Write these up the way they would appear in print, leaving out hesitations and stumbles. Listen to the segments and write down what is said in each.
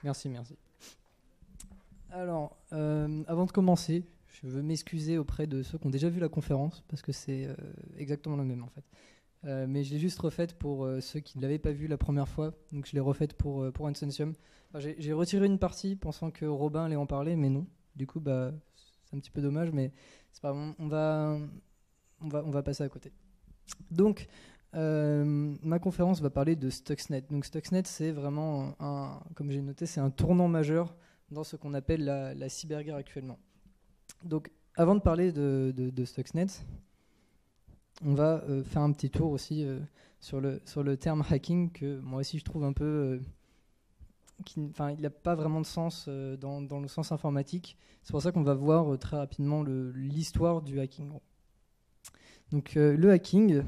Merci. Alors, avant de commencer, je veux m'excuser auprès de ceux qui ont déjà vu la conférence, parce que c'est exactement la même en fait. Mais je l'ai juste refaite pour ceux qui ne l'avaient pas vue la première fois, donc je l'ai refaite pour Insentium. Enfin, j'ai retiré une partie pensant que Robin allait en parler, mais non. Du coup, bah, c'est un petit peu dommage, mais c'est pas bon, on va passer à côté. Donc, ma conférence va parler de Stuxnet. Donc Stuxnet, c'est vraiment, comme j'ai noté, c'est un tournant majeur dans ce qu'on appelle la cyberguerre actuellement. Donc, avant de parler de Stuxnet, on va faire un petit tour aussi sur le terme hacking, que moi aussi je trouve un peu... il n'a pas vraiment de sens dans le sens informatique. C'est pour ça qu'on va voir très rapidement l'histoire du hacking. Donc le hacking,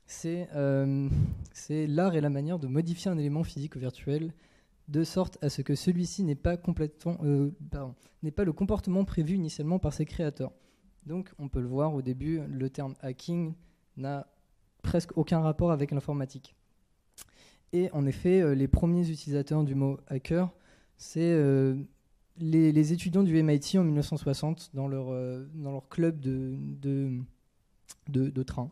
c'est l'art et la manière de modifier un élément physique ou virtuel de sorte à ce que celui-ci n'est pas le comportement prévu initialement par ses créateurs. Donc on peut le voir au début, le terme hacking n'a presque aucun rapport avec l'informatique. Et en effet, les premiers utilisateurs du mot hacker, c'est les étudiants du MIT en 1960 dans leur club de train,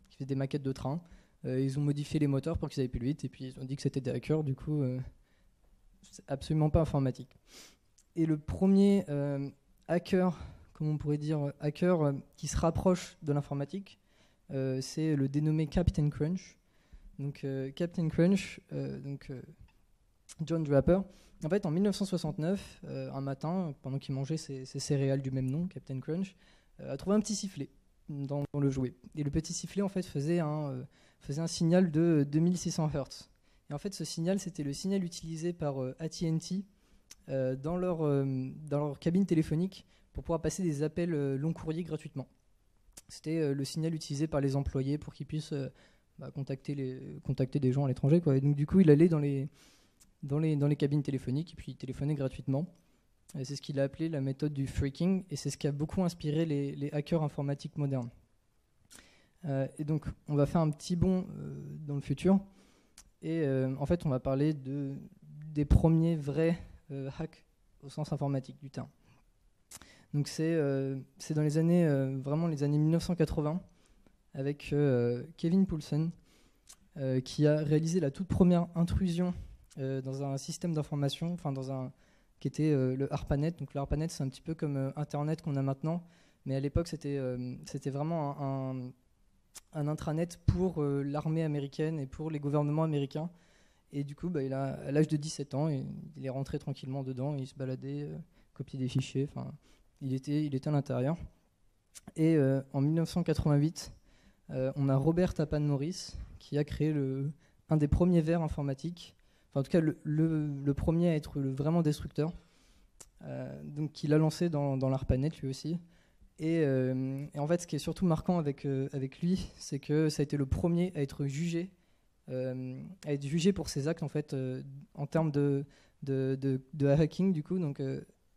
qui fait des maquettes de train. Ils ont modifié les moteurs pour qu'ils aillent plus vite, et puis ils ont dit que c'était des hackers, du coup, c'est absolument pas informatique. Et le premier hacker, comment on pourrait dire, hacker qui se rapproche de l'informatique, c'est le dénommé Captain Crunch. Donc Captain Crunch, John Draper. En fait, en 1969, un matin, pendant qu'il mangeait ses céréales du même nom, Captain Crunch, a trouvé un petit sifflet dans le jouet. Et le petit sifflet, en fait, faisait un signal de 2600 Hz. Et en fait, ce signal, c'était le signal utilisé par AT&T dans leur cabine téléphonique pour pouvoir passer des appels long courrier gratuitement. C'était le signal utilisé par les employés pour qu'ils puissent contacter des gens à l'étranger, quoi. Et donc, du coup, il allait dans les cabines téléphoniques et puis il téléphonait gratuitement. Et c'est ce qu'il a appelé la méthode du phreaking, et c'est ce qui a beaucoup inspiré les hackers informatiques modernes. Et donc, on va faire un petit bond dans le futur. Et en fait, on va parler des premiers vrais hacks au sens informatique du terme. Donc, c'est dans les années, vraiment les années 1980, avec Kevin Poulsen, qui a réalisé la toute première intrusion dans un système d'information, qui était le ARPANET. Donc le ARPANET, c'est un petit peu comme Internet qu'on a maintenant, mais à l'époque, c'était vraiment un intranet pour l'armée américaine et pour les gouvernements américains. Et du coup, à l'âge de 17 ans, il est rentré tranquillement dedans, il se baladait, copiait des fichiers, il était à l'intérieur. Et en 1988, on a Robert Tapan Morris qui a créé un des premiers vers informatiques, en tout cas le premier à être vraiment destructeur. Donc il a lancé dans l'ARPANET lui aussi. Et en fait, ce qui est surtout marquant avec lui, c'est que ça a été le premier à être jugé pour ses actes en fait, en termes de hacking du coup. Donc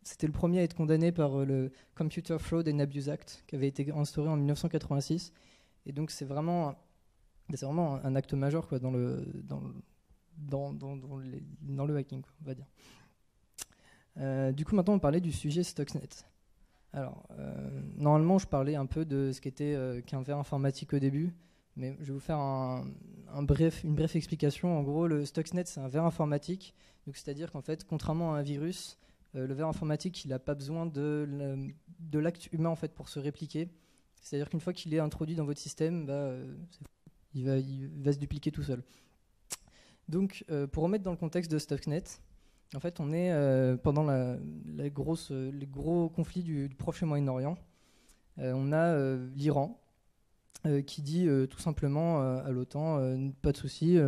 c'était le premier à être condamné par le Computer Fraud and Abuse Act qui avait été instauré en 1986. Et donc c'est vraiment un acte majeur, quoi, dans le hacking, quoi, on va dire. Du coup, maintenant, on parlait du sujet Stuxnet. Alors, normalement, je parlais un peu de ce qu'était qu'un verre informatique au début, mais je vais vous faire une brève explication. En gros, le Stuxnet, c'est un verre informatique. Donc, c'est-à-dire qu'en fait, contrairement à un virus, le verre informatique, il n'a pas besoin de l'acte humain en fait, pour se répliquer. C'est-à-dire qu'une fois qu'il est introduit dans votre système, il va se dupliquer tout seul. Donc, pour remettre dans le contexte de Stuxnet, en fait, on est pendant les gros conflits du Proche et Moyen-Orient. On a l'Iran qui dit tout simplement à l'OTAN, pas de souci,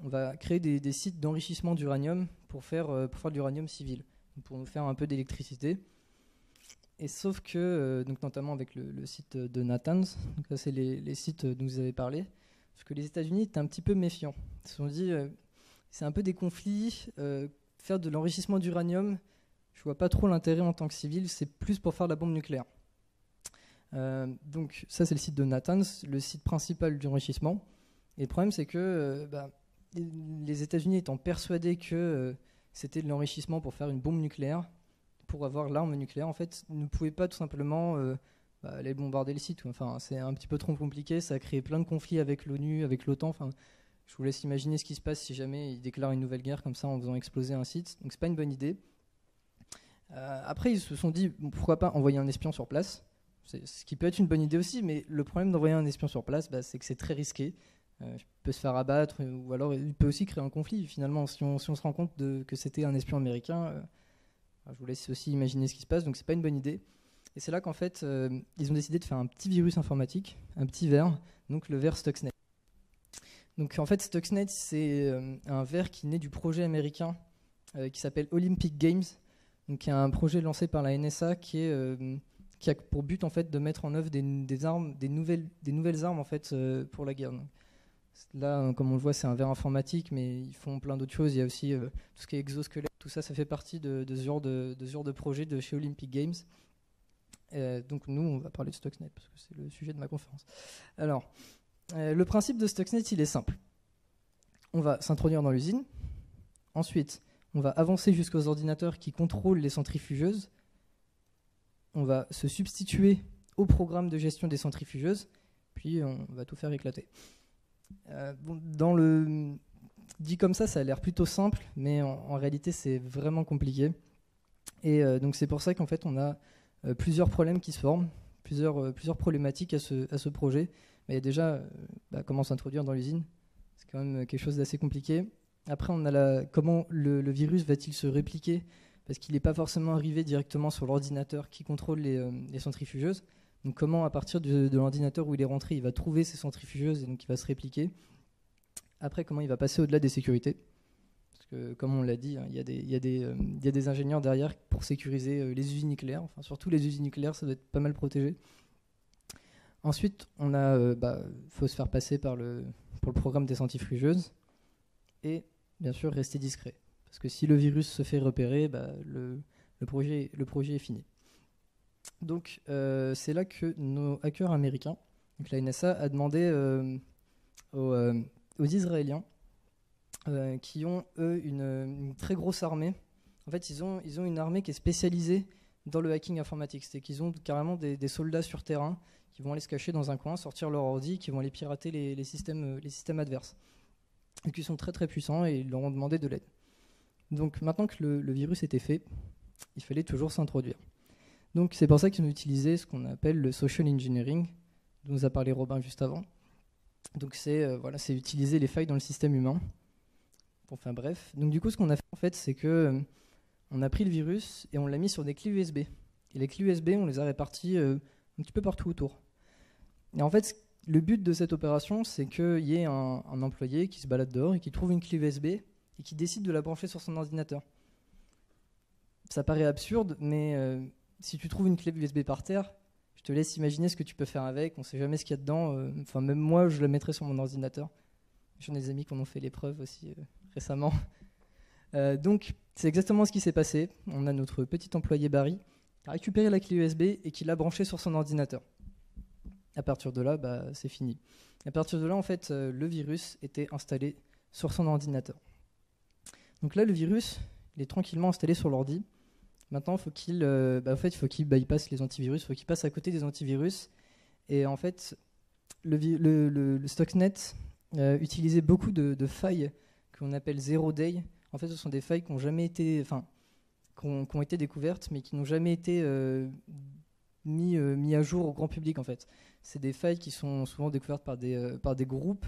on va créer des sites d'enrichissement d'uranium pour faire de l'uranium civil, pour nous faire un peu d'électricité. Et sauf que, donc notamment avec le site de Natanz, donc ça c'est les sites dont vous avez parlé, parce que les États-Unis étaient un petit peu méfiants. Ils se sont dit, c'est un peu des conflits, faire de l'enrichissement d'uranium, je vois pas trop l'intérêt en tant que civil, c'est plus pour faire de la bombe nucléaire. Donc ça c'est le site de Natanz, le site principal d'enrichissement. Et le problème c'est que les États-Unis étant persuadés que c'était de l'enrichissement pour faire une bombe nucléaire, pour avoir l'arme nucléaire. En fait, ne pouvait pas tout simplement aller bombarder le site. Enfin, c'est un petit peu trop compliqué, ça a créé plein de conflits avec l'ONU, avec l'OTAN. Enfin, je vous laisse imaginer ce qui se passe si jamais ils déclarent une nouvelle guerre comme ça en faisant exploser un site. Donc c'est pas une bonne idée. Après, ils se sont dit, bon, pourquoi pas envoyer un espion sur place, ce qui peut être une bonne idée aussi, mais le problème d'envoyer un espion sur place, c'est que c'est très risqué. Il peut se faire abattre, ou alors il peut aussi créer un conflit. Finalement, si on se rend compte que c'était un espion américain, je vous laisse aussi imaginer ce qui se passe, donc c'est pas une bonne idée. Et c'est là qu'en fait, ils ont décidé de faire un petit virus informatique, un petit ver, donc le ver Stuxnet. Donc en fait, Stuxnet, c'est un ver qui naît du projet américain qui s'appelle Olympic Games, donc qui est un projet lancé par la NSA qui a pour but en fait de mettre en œuvre des armes, des nouvelles armes en fait pour la guerre. Donc, là, comme on le voit, c'est un ver informatique, mais ils font plein d'autres choses. Il y a aussi tout ce qui est exosquelette, tout ça, ça fait partie de ce genre de projet de chez Olympic Games. Donc nous, on va parler de Stuxnet parce que c'est le sujet de ma conférence. Alors, le principe de Stuxnet, il est simple. On va s'introduire dans l'usine. Ensuite, on va avancer jusqu'aux ordinateurs qui contrôlent les centrifugeuses. On va se substituer au programme de gestion des centrifugeuses. Puis on va tout faire éclater. Dit comme ça a l'air plutôt simple, mais en réalité, c'est vraiment compliqué. Et donc c'est pour ça qu'en fait, on a plusieurs problèmes qui se forment, plusieurs problématiques à ce projet. Mais déjà, comment s'introduire dans l'usine, c'est quand même quelque chose d'assez compliqué. Après, on a comment le virus va-t-il se répliquer, parce qu'il n'est pas forcément arrivé directement sur l'ordinateur qui contrôle les centrifugeuses. Donc comment, à partir de l'ordinateur où il est rentré, il va trouver ces centrifugeuses et donc il va se répliquer. Après, comment il va passer au-delà des sécurités. Parce que, comme on l'a dit, il y a des ingénieurs derrière pour sécuriser les usines nucléaires. Enfin, surtout les usines nucléaires, ça doit être pas mal protégé. Ensuite, faut se faire passer pour le programme des centrifugeuses. Et bien sûr, rester discret. Parce que si le virus se fait repérer, le projet est fini. Donc c'est là que nos hackers américains, donc la NSA, a demandé aux Israéliens qui ont eux une très grosse armée. En fait, ils ont une armée qui est spécialisée dans le hacking informatique. C'est qu'ils ont carrément des soldats sur terrain qui vont aller se cacher dans un coin, sortir leur ordi, qui vont aller pirater les systèmes adverses. Et qui sont très très puissants et ils leur ont demandé de l'aide. Donc maintenant que le virus était fait, il fallait toujours s'introduire. Donc c'est pour ça qu'ils ont utilisé ce qu'on appelle le social engineering, dont nous a parlé Robin juste avant. Donc c'est utiliser les failles dans le système humain. Enfin bref. Donc du coup ce qu'on a fait en fait, c'est que on a pris le virus et on l'a mis sur des clés USB. Et les clés USB, on les a réparties un petit peu partout autour. Et en fait, le but de cette opération, c'est qu'il y ait un employé qui se balade dehors et qui trouve une clé USB et qui décide de la brancher sur son ordinateur. Ça paraît absurde, mais si tu trouves une clé USB par terre, je te laisse imaginer ce que tu peux faire avec. On ne sait jamais ce qu'il y a dedans. Enfin, même moi, je la mettrais sur mon ordinateur. J'en ai des amis qui en ont fait l'épreuve aussi récemment. Donc, c'est exactement ce qui s'est passé. On a notre petit employé Barry qui a récupéré la clé USB et qui l'a branchée sur son ordinateur. À partir de là, c'est fini. À partir de là, en fait, le virus était installé sur son ordinateur. Donc là, le virus, il est tranquillement installé sur l'ordi. Maintenant, il faut qu'il bypasse les antivirus, il faut qu'il passe à côté des antivirus. Et en fait, le Stuxnet utilisait beaucoup de failles qu'on appelle zero day. En fait, ce sont des failles qui ont été découvertes, mais qui n'ont jamais été mis à jour au grand public en fait. C'est des failles qui sont souvent découvertes par des groupes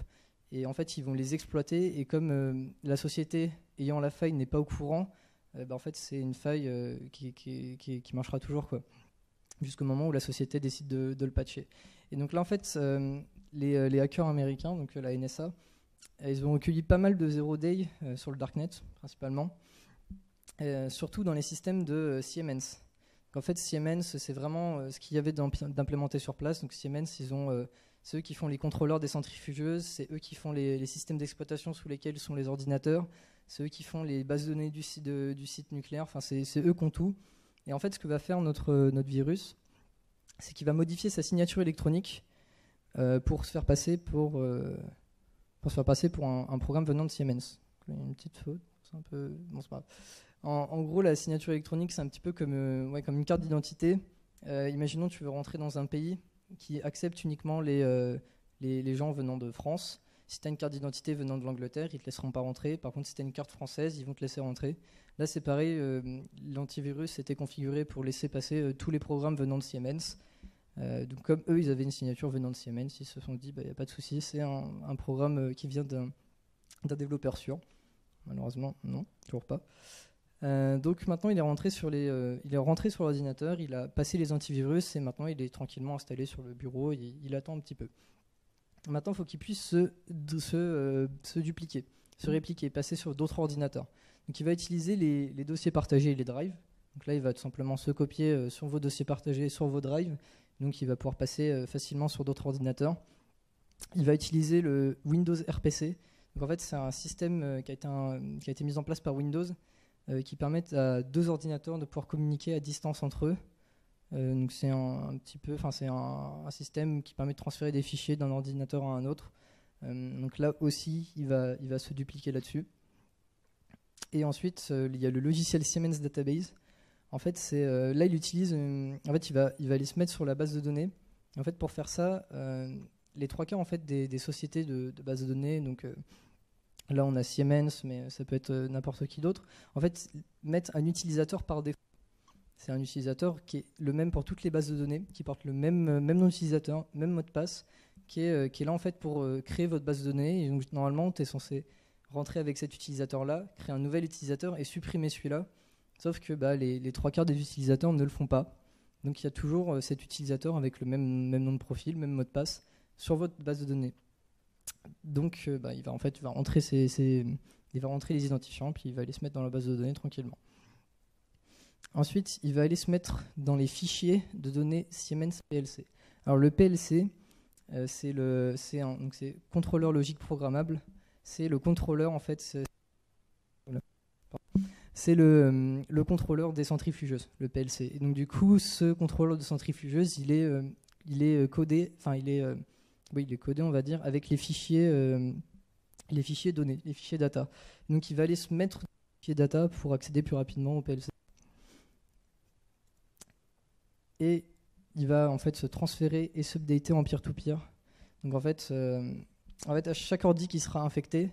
et en fait ils vont les exploiter et comme la société ayant la faille n'est pas au courant, en fait c'est une faille qui marchera toujours quoi, jusqu'au moment où la société décide de le patcher. Et donc là en fait les hackers américains, donc la NSA, ils ont recueilli pas mal de zero day sur le darknet principalement, surtout dans les systèmes de Siemens. En fait, Siemens, c'est vraiment ce qu'il y avait d'implémenté sur place. Donc Siemens, c'est eux qui font les contrôleurs des centrifugeuses, c'est eux qui font les systèmes d'exploitation sous lesquels sont les ordinateurs, c'est eux qui font les bases de données du site nucléaire, enfin c'est eux qui ont tout. Et en fait, ce que va faire notre virus, c'est qu'il va modifier sa signature électronique pour se faire passer pour un programme venant de Siemens. Une petite faute, c'est un peu... Bon, c'est pas grave. En gros, la signature électronique, c'est un petit peu comme une carte d'identité. Imaginons tu veux rentrer dans un pays qui accepte uniquement les gens venant de France. Si tu as une carte d'identité venant de l'Angleterre, ils ne te laisseront pas rentrer. Par contre, si tu as une carte française, ils vont te laisser rentrer. Là, c'est pareil, l'antivirus était configuré pour laisser passer tous les programmes venant de Siemens. Donc comme eux, ils avaient une signature venant de Siemens, ils se sont dit, il n'y a pas de souci, c'est un programme qui vient d'un développeur sûr. Malheureusement, non, toujours pas. Donc maintenant, il est rentré sur l'ordinateur, il a passé les antivirus et maintenant, il est tranquillement installé sur le bureau, il attend un petit peu. Maintenant, il faut qu'il puisse se dupliquer, se répliquer, passer sur d'autres ordinateurs. Donc il va utiliser les dossiers partagés et les drives. Donc là, il va tout simplement se copier sur vos dossiers partagés, sur vos drives. Donc il va pouvoir passer facilement sur d'autres ordinateurs. Il va utiliser le Windows RPC. Donc en fait, c'est un système qui a été mis en place par Windows qui permet à deux ordinateurs de pouvoir communiquer à distance entre eux. Donc c'est un système qui permet de transférer des fichiers d'un ordinateur à un autre. Donc là aussi, il va se dupliquer là-dessus. Et ensuite, il y a le logiciel Siemens Database. En fait, là, il utilise. En fait, il va aller se mettre sur la base de données. En fait, pour faire ça, les trois quarts en fait des sociétés de base de données. Donc là, on a Siemens, mais ça peut être n'importe qui d'autre. En fait, mettre un utilisateur par défaut. C'est un utilisateur qui est le même pour toutes les bases de données, qui porte le même nom d'utilisateur, même mot de passe, qui est là en fait pour créer votre base de données. Et donc, normalement, tu es censé rentrer avec cet utilisateur-là, créer un nouvel utilisateur et supprimer celui-là. Sauf que les trois quarts des utilisateurs ne le font pas. Donc il y a toujours cet utilisateur avec le même nom de profil, même mot de passe, sur votre base de données. Donc il va rentrer les identifiants, puis il va aller se mettre dans la base de données tranquillement. Ensuite, il va aller se mettre dans les fichiers de données Siemens PLC. Alors le PLC, c'est contrôleur logique programmable. C'est le contrôleur en fait. C'est le contrôleur des centrifugeuses, le PLC. Et donc du coup, ce contrôleur de centrifugeuse, il est codé, il est codé, on va dire, avec les fichiers donnés, les fichiers data. Donc il va aller se mettre dans les fichiers data pour accéder plus rapidement au PLC. Et il va en fait se transférer et s'updater en peer-to-peer. Donc en fait, à chaque ordi qui sera infecté,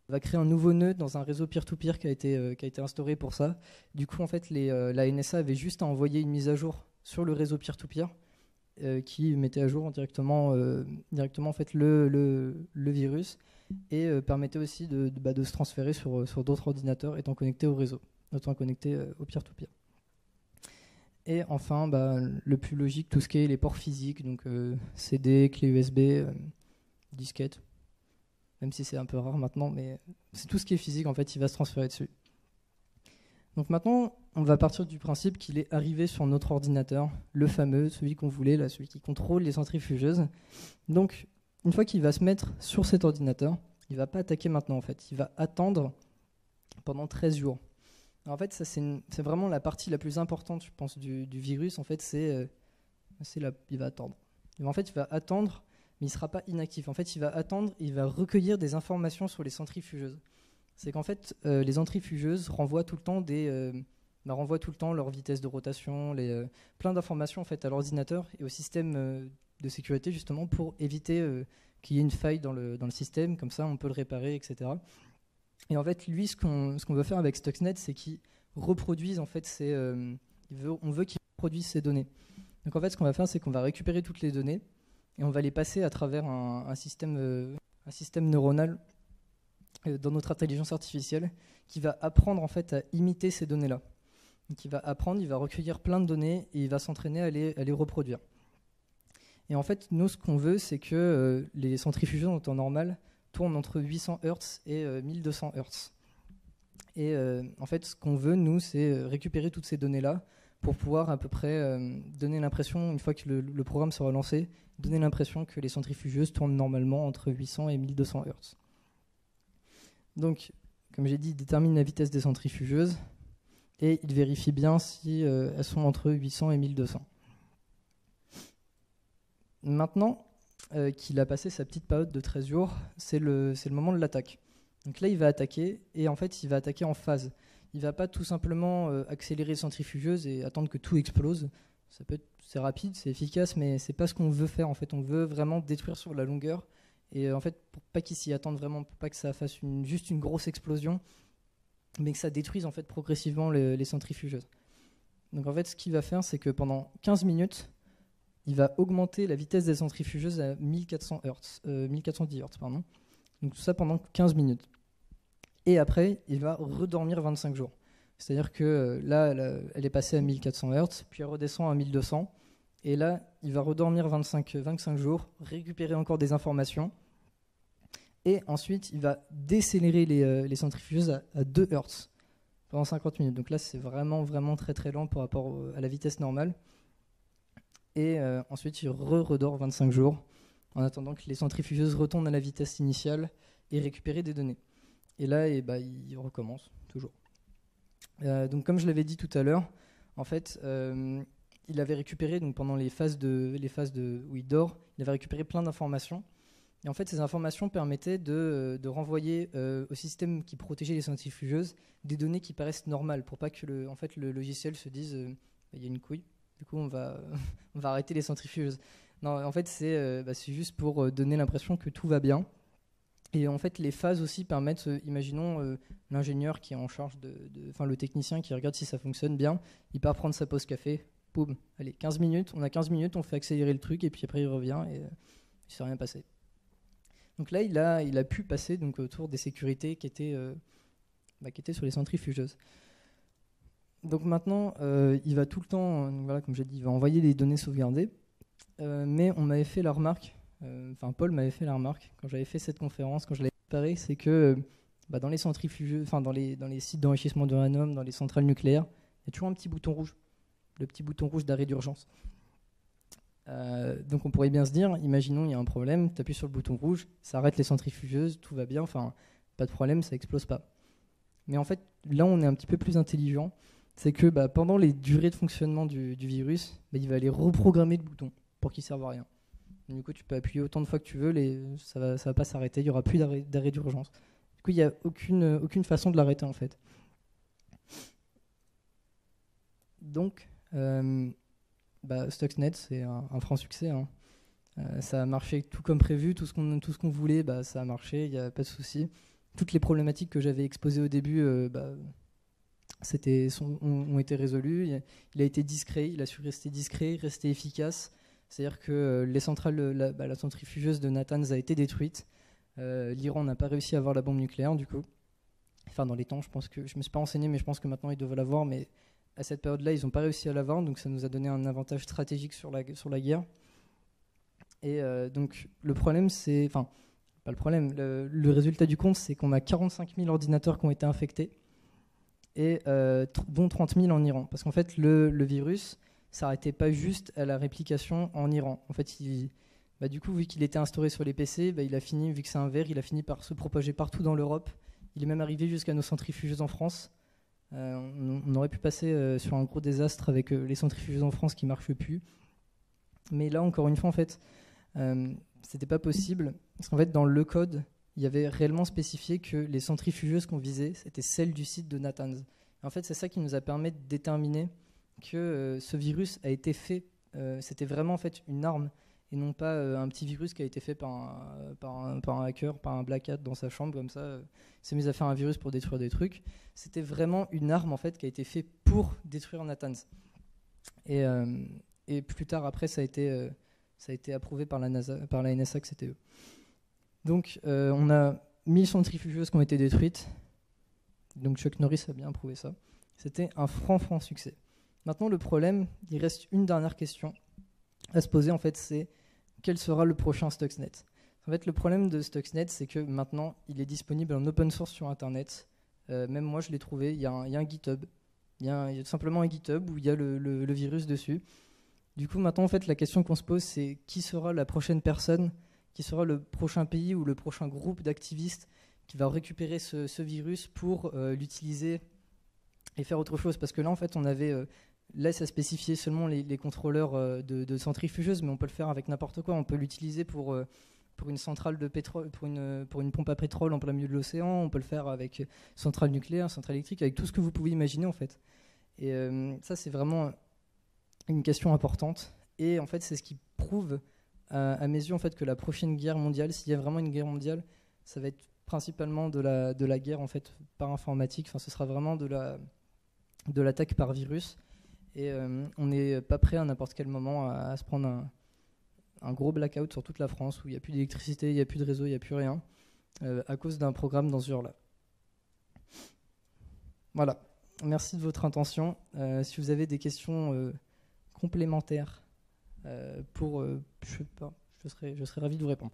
va créer un nouveau nœud dans un réseau peer-to-peer qui a été instauré pour ça. Du coup, en fait, la NSA avait juste à envoyer une mise à jour sur le réseau peer-to-peer qui mettait à jour directement en fait, le virus et permettait aussi de se transférer sur d'autres ordinateurs étant connectés au réseau, étant connectés au peer-to-peer. Et enfin, le plus logique, tout ce qui est les ports physiques, donc CD, clé USB, disquette. Même si c'est un peu rare maintenant, mais c'est tout ce qui est physique, en fait, il va se transférer dessus. Donc maintenant, on va partir du principe qu'il est arrivé sur notre ordinateur, le fameux, celui qu'on voulait, là, celui qui contrôle les centrifugeuses. Donc, une fois qu'il va se mettre sur cet ordinateur, il ne va pas attaquer maintenant, en fait. Il va attendre pendant 13 jours. Alors, en fait, ça, c'est vraiment la partie la plus importante, je pense, du virus. En fait, il va attendre. En fait, il va attendre, mais il ne sera pas inactif. En fait, il va attendre, il va recueillir des informations sur les centrifugeuses. C'est qu'en fait, les centrifugeuses renvoient tout le temps leur vitesse de rotation, plein d'informations en fait, à l'ordinateur et au système de sécurité, justement, pour éviter qu'il y ait une faille dans le système. Comme ça, on peut le réparer, etc. Et en fait, lui, ce qu'on veut faire avec Stuxnet, c'est qu'il reproduise, en fait, on veut qu'il reproduise ces données. Donc en fait, ce qu'on va faire, c'est qu'on va récupérer toutes les données et on va les passer à travers un système neuronal dans notre intelligence artificielle qui va apprendre en fait à imiter ces données-là. Donc il va apprendre, il va recueillir plein de données et il va s'entraîner à les reproduire. Et en fait, nous, ce qu'on veut, c'est que les centrifugeuses en temps normal tournent entre 800 Hz et 1200 Hz. Et en fait, ce qu'on veut, nous, c'est récupérer toutes ces données-là pour pouvoir à peu près donner l'impression, une fois que le programme sera lancé, donner l'impression que les centrifugeuses tournent normalement entre 800 et 1200 Hz. Donc, comme j'ai dit, il détermine la vitesse des centrifugeuses et il vérifie bien si elles sont entre 800 et 1200. Maintenant qu'il a passé sa petite période de 13 jours, c'est le moment de l'attaque. Donc là, il va attaquer, et en fait, il va attaquer en phase. Il va pas tout simplement accélérer les centrifugeuses et attendre que tout explose. C'est rapide, c'est efficace, mais c'est pas ce qu'on veut faire. En fait, on veut vraiment détruire sur la longueur. Et en fait, pour pas qu'ils s'y attendent vraiment, pour pas que ça fasse juste une grosse explosion, mais que ça détruise en fait progressivement les centrifugeuses. Donc en fait, ce qu'il va faire, c'est que pendant 15 minutes, il va augmenter la vitesse des centrifugeuses à 1410 Hz. Pardon. Donc tout ça pendant 15 minutes. Et après, il va redormir 25 jours. C'est-à-dire que là, elle est passée à 1400 Hz, puis elle redescend à 1200. Et là, il va redormir 25 jours, récupérer encore des informations. Et ensuite, il va décélérer les centrifugeuses à 2 Hz pendant 50 minutes. Donc là, c'est vraiment, vraiment très, très lent par rapport à la vitesse normale. Et ensuite, il redort 25 jours en attendant que les centrifugeuses retournent à la vitesse initiale et récupérer des données. Et là, il recommence toujours. Donc, comme je l'avais dit tout à l'heure, en fait, il avait récupéré, donc pendant les phases où il dort, il avait récupéré plein d'informations. Et en fait, ces informations permettaient de renvoyer au système qui protégeait les centrifugeuses des données qui paraissent normales, pour pas que le logiciel se dise il y a une couille, du coup on va arrêter les centrifugeuses. Non, en fait, c'est juste pour donner l'impression que tout va bien. Et en fait, les phases aussi permettent, imaginons l'ingénieur qui est en charge le technicien qui regarde si ça fonctionne bien, il part prendre sa pause café, boum, allez, 15 minutes, on a 15 minutes, on fait accélérer le truc, et puis après il revient et il ne s'est rien passé. Donc là, il a pu passer donc, autour des sécurités qui étaient sur les centrifugeuses. Donc maintenant, il va tout le temps, voilà, comme j'ai dit, il va envoyer des données sauvegardées, mais on m'avait fait la remarque, Paul m'avait fait la remarque quand j'avais fait cette conférence, quand je l'avais préparée, c'est que dans les centrifugeuses, dans les sites d'enrichissement d'uranium, dans les centrales nucléaires, il y a toujours un petit bouton rouge, le petit bouton rouge d'arrêt d'urgence. Donc on pourrait bien se dire, imaginons il y a un problème, tu appuies sur le bouton rouge, ça arrête les centrifugeuses, tout va bien, pas de problème, ça explose pas. Mais en fait, là on est un petit peu plus intelligent, c'est que pendant les durées de fonctionnement du virus, il va aller reprogrammer le bouton pour qu'il ne serve à rien. Du coup, tu peux appuyer autant de fois que tu veux, ça va pas s'arrêter, il n'y aura plus d'arrêt d'urgence. Du coup, il n'y a aucune façon de l'arrêter en fait. Donc, Stuxnet, c'est un franc succès. Hein. Ça a marché tout comme prévu, tout ce qu'on voulait, ça a marché, il n'y a pas de souci. Toutes les problématiques que j'avais exposées au début ont été résolues. Il a été discret, il a su rester discret, rester efficace. C'est-à-dire que la centrifugeuse de Natanz a été détruite. L'Iran n'a pas réussi à avoir la bombe nucléaire, du coup. Enfin, dans les temps, je me suis pas renseigné, mais je pense que maintenant ils doivent l'avoir. Mais à cette période-là, ils n'ont pas réussi à l'avoir, donc ça nous a donné un avantage stratégique sur la guerre. Et donc, le problème, c'est... Enfin, pas le problème, le résultat du compte, c'est qu'on a 45 000 ordinateurs qui ont été infectés, et dont 30 000 en Iran. Parce qu'en fait, le virus s'arrêtait pas juste à la réplication en Iran. En fait, du coup, vu qu'il était instauré sur les PC, il a fini, vu que c'est un ver, il a fini par se propager partout dans l'Europe. Il est même arrivé jusqu'à nos centrifugeuses en France. On aurait pu passer sur un gros désastre avec les centrifugeuses en France qui ne marchent plus. Mais là, encore une fois, en fait, c'était pas possible. Parce qu'en fait, dans le code, il y avait réellement spécifié que les centrifugeuses qu'on visait, c'était celles du site de Natanz. En fait, c'est ça qui nous a permis de déterminer que ce virus a été fait. C'était vraiment en fait une arme et non pas un petit virus qui a été fait par un hacker, par un black hat dans sa chambre comme ça. Il s'est mis à faire un virus pour détruire des trucs. C'était vraiment une arme en fait qui a été fait pour détruire Natanz. Et plus tard après, ça a été approuvé par la NASA, par la NSA que c'était eux. Donc on a 1000 centrifugeuses qui ont été détruites. Donc Chuck Norris a bien prouvé ça. C'était un franc succès. Maintenant, le problème, il reste une dernière question à se poser, en fait, c'est quel sera le prochain Stuxnet. En fait, le problème de Stuxnet, c'est que maintenant, il est disponible en open source sur Internet. Même moi, je l'ai trouvé. Il y a un GitHub. Il y a tout simplement un GitHub où il y a le virus dessus. Du coup, maintenant, en fait, la question qu'on se pose, c'est qui sera la prochaine personne, qui sera le prochain pays ou le prochain groupe d'activistes qui va récupérer ce virus pour l'utiliser et faire autre chose. Parce que là, en fait, on avait... Là, ça spécifiait seulement les contrôleurs de centrifugeuses, mais on peut le faire avec n'importe quoi. On peut l'utiliser pour pour une centrale de pétrole, pour une pompe à pétrole en plein milieu de l'océan, on peut le faire avec centrale nucléaire, centrale électrique, avec tout ce que vous pouvez imaginer en fait. Et ça, c'est vraiment une question importante. Et en fait, c'est ce qui prouve, à mes yeux, en fait, que la prochaine guerre mondiale, s'il y a vraiment une guerre mondiale, ça va être principalement de la guerre en fait par informatique. Enfin, ce sera vraiment de l'attaque par virus. Et on n'est pas prêt à n'importe quel moment à se prendre un gros blackout sur toute la France où il n'y a plus d'électricité, il n'y a plus de réseau, il n'y a plus rien, à cause d'un programme dans ce genre-là. Voilà. Merci de votre attention. Si vous avez des questions complémentaires, je serais ravi de vous répondre.